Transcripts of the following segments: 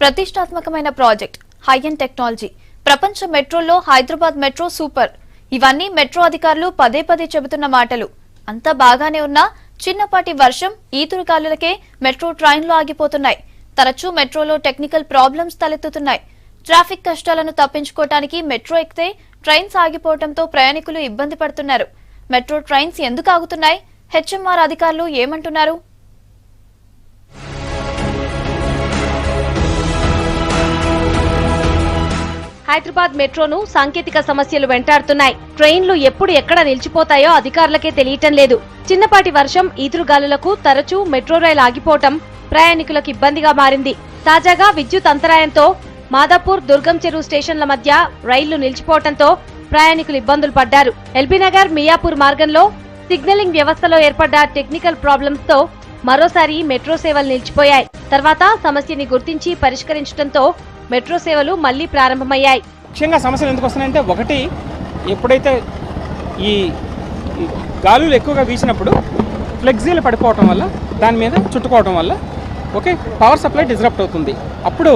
ప్రతిష్టాత్మకమైన project, high and technology. ప్రపంచ మెట్రోలో హైదరాబాద్ మెట్రో సూపర్. ఇవన్నీ మెట్రో అధికారులు పదే పదే చెబుతున్న మాటలు. అంతా బాగానే ఉన్నా చిన్నపాటి వర్షం, ఈదురుగాలులకే మెట్రో ట్రైన్లు ఆగిపోతున్నాయి. తరచూ మెట్రోలో టెక్నికల్ ప్రాబ్లమ్స్ తలెత్తుతున్నాయి. ట్రాఫిక్ కష్టాలను తప్పించుకోవడానికి మెట్రో ఎక్కితే ట్రైన్స్ ఆగిపోవడంతో ప్రయాణికులు ఇబ్బంది పడుతున్నారు. మెట్రో ట్రైన్స్ ఎందుకు ఆగుతున్నాయి? హెచ్ఎంఆర్ అధికారులు ఏమంటున్నారు? హైదరాబాద్ మెట్రోను సాంకేతిక సమస్యలు వెంటాడుతున్నాయి. ట్రైన్లు ఎప్పుడు ఎక్కడ నిలిచిపోతాయో అధికారులకే తెలియటం లేదు. చిన్నపాటి వర్షం, ఈదురుగాలులకు తరచూ మెట్రో రైలు ఆగిపోవటం ప్రయాణికులకు ఇబ్బందిగా మారింది. తాజాగా విద్యుత్ అంతరాయంతో మాదాపూర్, దుర్గం చెరువు స్టేషన్ల మధ్య రైళ్లు నిలిచిపోవడంతో ప్రయాణికులు ఇబ్బందులు పడ్డారు. ఎల్బీనగర్, మియాపూర్ మార్గంలో సిగ్నలింగ్ వ్యవస్థలో ఏర్పడ్డ టెక్నికల్ ప్రాబ్లమ్స్ తో మరోసారి మెట్రో సేవలు నిలిచిపోయాయి. తర్వాత సమస్యని గుర్తించి పరిష్కరించడంతో మెట్రో సేవలు మళ్లీ ప్రారంభమయ్యాయి. ముఖ్యంగా సమస్యలు ఎందుకు వస్తున్నాయంటే, ఒకటి, ఎప్పుడైతే ఈ గాలులు ఎక్కువగా వీసినప్పుడు ఫ్లెక్సీలు పడిపోవటం వల్ల, దాని మీద చుట్టుకోవటం వల్ల పవర్ సప్లై డిస్రప్ట్ అవుతుంది. అప్పుడు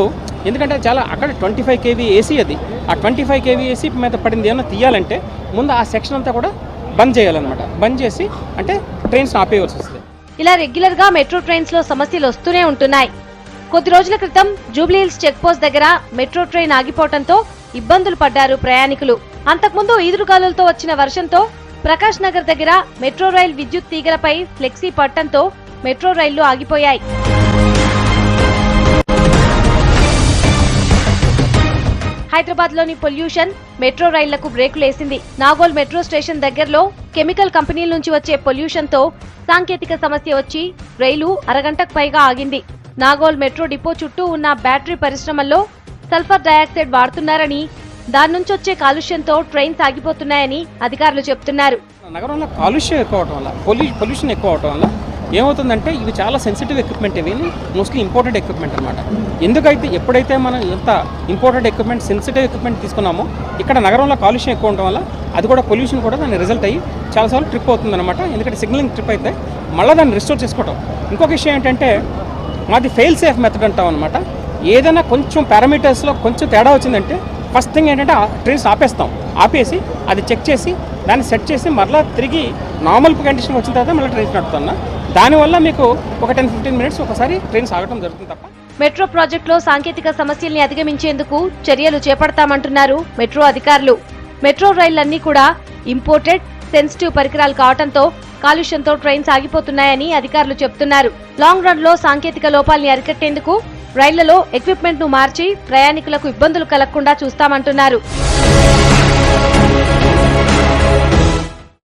ఎందుకంటే చాలా అక్కడ 25 kV ఏసీ, అది ఆ 25 kV ఏసీ మీద పడింది ఏమన్నా తీయాలంటే ముందు ఆ సెక్షన్ అంతా కూడా బంద్ చేయాలన్నమాట. బంద్ చేసి అంటే ట్రైన్స్ ఆపేయవలసి వస్తుంది. ఇలా రెగ్యులర్ గా మెట్రో ట్రైన్స్ లో సమస్యలు వస్తూనే ఉంటున్నాయి. కొద్ది రోజుల క్రితం జూబ్లీహిల్స్ చెక్ పోస్ట్ దగ్గర మెట్రో ట్రైన్ ఆగిపోవడంతో ఇబ్బందులు పడ్డారు ప్రయాణికులు. అంతకుముందు ఈదురుగాలులతో వచ్చిన వర్షంతో ప్రకాష్ నగర్ దగ్గర మెట్రో రైల్ విద్యుత్ తీగలపై ఫ్లెక్సీ పట్టడంతో మెట్రో రైళ్లు ఆగిపోయాయి. హైదరాబాద్ లోని పొల్యూషన్ మెట్రో రైళ్లకు బ్రేకులేసింది. నాగోల్ మెట్రో స్టేషన్ దగ్గరలో కెమికల్ కంపెనీల నుంచి వచ్చే పొల్యూషన్ తో సాంకేతిక సమస్య వచ్చి రైలు అరగంటకు పైగా ఆగింది. నాగోల్ మెట్రో డిపో చుట్టూ ఉన్న బ్యాటరీ పరిశ్రమల్లో సల్ఫర్ డయాక్సైడ్ వాడుతున్నారని, దాని నుంచి వచ్చే కాలుష్యంతో ట్రైన్స్ ఆగిపోతున్నాయని అధికారులు చెబుతున్నారు. నగరంలో కాలుష్యం ఎక్కువ అవడం వల్ల, పొల్యూషన్ ఎక్కువ అవడం వల్ల ఏమవుతుందంటే, ఇవి చాలా సెన్సిటివ్ ఎక్విప్మెంట్, ఇవి మోస్ట్లీ ఇంపోర్టెడ్ ఎక్విప్మెంట్ అనమాట. ఎందుకైతే ఎప్పుడైతే మనం ఎంత ఇంపోర్టెడ్ ఎక్విప్మెంట్, సెన్సిటివ్ ఎక్విప్మెంట్ తీసుకున్నామో, ఇక్కడ నగరంలో కాలుష్యం ఎక్కువ ఉండడం వల్ల అది కూడా పొల్యూషన్ కూడా దాన్ని రిజల్ట్ అయ్యి చాలాసార్లు ట్రిప్ అవుతుందన్నమాట. ఎందుకంటే సిగ్నలింగ్ ట్రిప్ అయితే మళ్ళీ దాన్ని రిస్టోర్ చేసుకోవడం. ఇంకొక విషయం ఏంటంటే, మాది ఫెయిల్ సేఫ్ మెథడ్ అంటాం అనమాట. ఏదైనా కొంచెం పారామీటర్స్లో కొంచెం తేడా వచ్చిందంటే ఫస్ట్ థింగ్ ఏంటంటే ట్రైన్స్ ఆపేస్తాం. ఆపేసి అది చెక్ చేసి దాన్ని సెట్ చేసి మరలా తిరిగి నార్మల్ కండిషన్ వచ్చిన తర్వాత మళ్ళీ ట్రైన్స్ నడుపుతున్నా. దానివల్ల మీకు ఒక 10-15 మినిట్స్ ఒకసారి ట్రైన్స్ ఆగడం జరుగుతుంది తప్ప. మెట్రో ప్రాజెక్టులో సాంకేతిక సమస్యల్ని అధిగమించేందుకు చర్యలు చేపడతామంటున్నారు మెట్రో అధికారులు. మెట్రో రైళ్లన్నీ కూడా ఇంపోర్టెడ్, సెన్సిటివ్ పరికరాలు కావడంతో కాలుష్యంతో ట్రైన్స్ ఆగిపోతున్నాయని అధికారులు చెబుతున్నారు. లాంగ్ రన్ లో సాంకేతిక లోపాల్ని అరికట్టేందుకు రైళ్లలో ఎక్విప్మెంట్ ను మార్చి ప్రయాణికులకు ఇబ్బందులు కలగకుండా చూస్తామంటున్నారు.